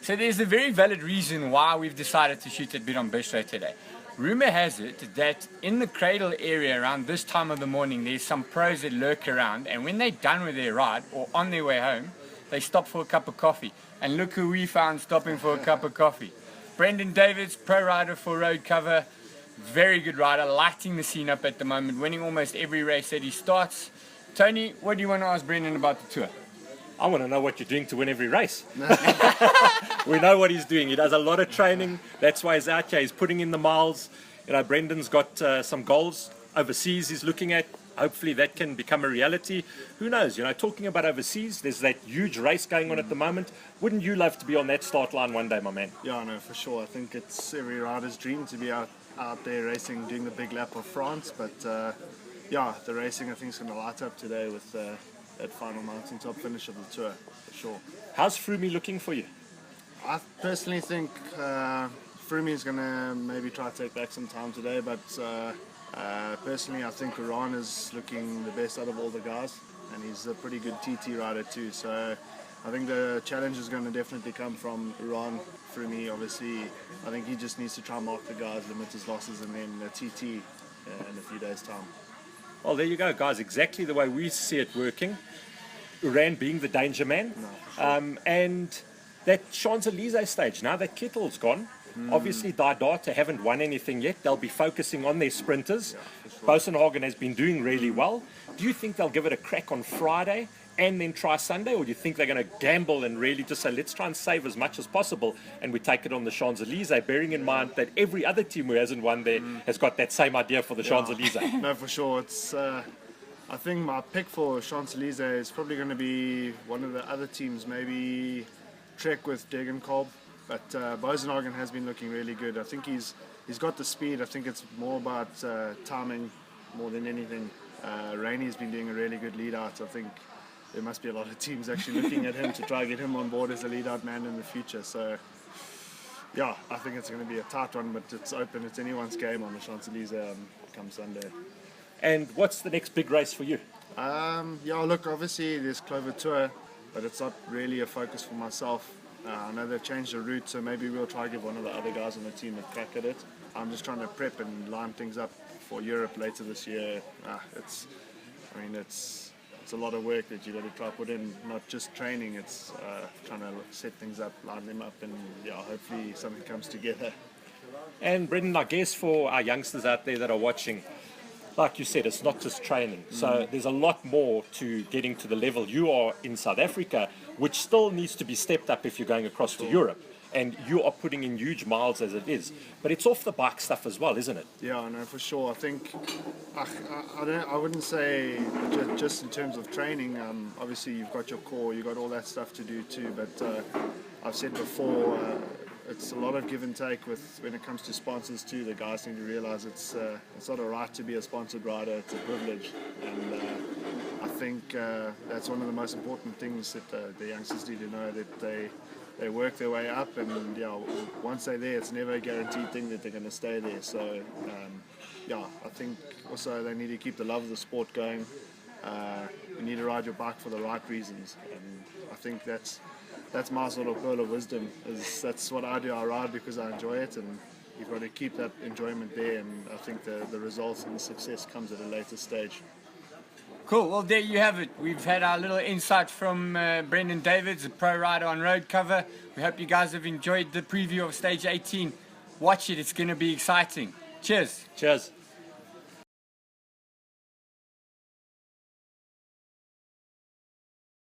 So there's a very valid reason why we've decided to shoot that bit on Bistro today. Rumor has it that in the cradle area around this time of the morning, there's some pros that lurk around, and when they're done with their ride or on their way home, they stop for a cup of coffee. And look who we found stopping for a cup of coffee. Brendon Davids, pro rider for Road Cover. Very good rider, lighting the scene up at the moment, winning almost every race that he starts. Tony, what do you want to ask Brendon about the tour? I want to know what you're doing to win every race. We know what he's doing. He does a lot of training. That's why he's out here. He's putting in the miles. You know, Brendan's got some goals overseas he's looking at. Hopefully that can become a reality. Who knows? You know, talking about overseas, there's that huge race going on at the moment. Wouldn't you love to be on that start line one day, my man? Yeah, no, for sure. I think it's every rider's dream to be out there racing, doing the big lap of France. But yeah, the racing I think is going to light up today with that final mountaintop finish of the tour, for sure. How's Froomey looking for you? I personally think Froomey is going to maybe try to take back some time today, but personally I think Iran is looking the best out of all the guys, and he's a pretty good TT rider too, so I think the challenge is going to definitely come from Iran. Froomey, obviously, I think he just needs to try and mark the guys, limit his losses, and then the TT in a few days' time. Well, there you go, guys. Exactly the way we see it working. Uran being the danger man. No, for sure. And that Champs-Élysées stage, now that Kettle's gone, obviously Didata haven't won anything yet. They'll be focusing on their sprinters. Yeah, for sure. Bosenhagen has been doing really well. Do you think they'll give it a crack on Friday and then try Sunday, or do you think they're going to gamble and really just say, let's try and save as much as possible and we take it on the Champs-Élysées, bearing in mind that every other team who hasn't won there has got that same idea for the Champs-Élysées? No, for sure. It's I think my pick for Champs-Élysées is probably going to be one of the other teams, maybe Trek with Degenkolb. But Bosenhagen has been looking really good. I think he's got the speed. I think it's more about timing more than anything. Rainey's been doing a really good lead out. I think there must be a lot of teams actually looking at him to try and get him on board as a lead out man in the future. So yeah, I think it's going to be a tight one, but it's open. It's anyone's game on the Champs-Élysées come Sunday. And what's the next big race for you? Yeah, look, obviously there's Clover Tour, but it's not really a focus for myself. I know they've changed the route, so maybe we'll try to give one of the other guys on the team a crack at it. I'm just trying to prep and line things up for Europe later this year. It's a lot of work that you've got to try to put in, not just training, it's trying to set things up, line them up, and yeah, hopefully something comes together. And Brendan, I guess for our youngsters out there that are watching, like you said, it's not just training. So there's a lot more to getting to the level you are in South Africa, which still needs to be stepped up if you're going across to Europe. And you are putting in huge miles as it is. But it's off the bike stuff as well, isn't it? Yeah, no, for sure. I think I wouldn't say just in terms of training. Obviously, you've got your core, you've got all that stuff to do too. But I've said before, it's a lot of give and take when it comes to sponsors too. The guys need to realise it's not a right to be a sponsored rider; it's a privilege. And I think that's one of the most important things that the youngsters need to know, that they work their way up, and yeah, once they're there, it's never a guaranteed thing that they're going to stay there. So yeah, I think also they need to keep the love of the sport going. You need to ride your bike for the right reasons, and I think that's my sort of pearl of wisdom. That's what I do. I ride because I enjoy it, and you've got to keep that enjoyment there. And I think the results and the success comes at a later stage. Cool, well there you have it. We've had our little insight from Brendon Davids, a pro rider on Road Cover. We hope you guys have enjoyed the preview of Stage 18. Watch it, it's going to be exciting. Cheers. Cheers.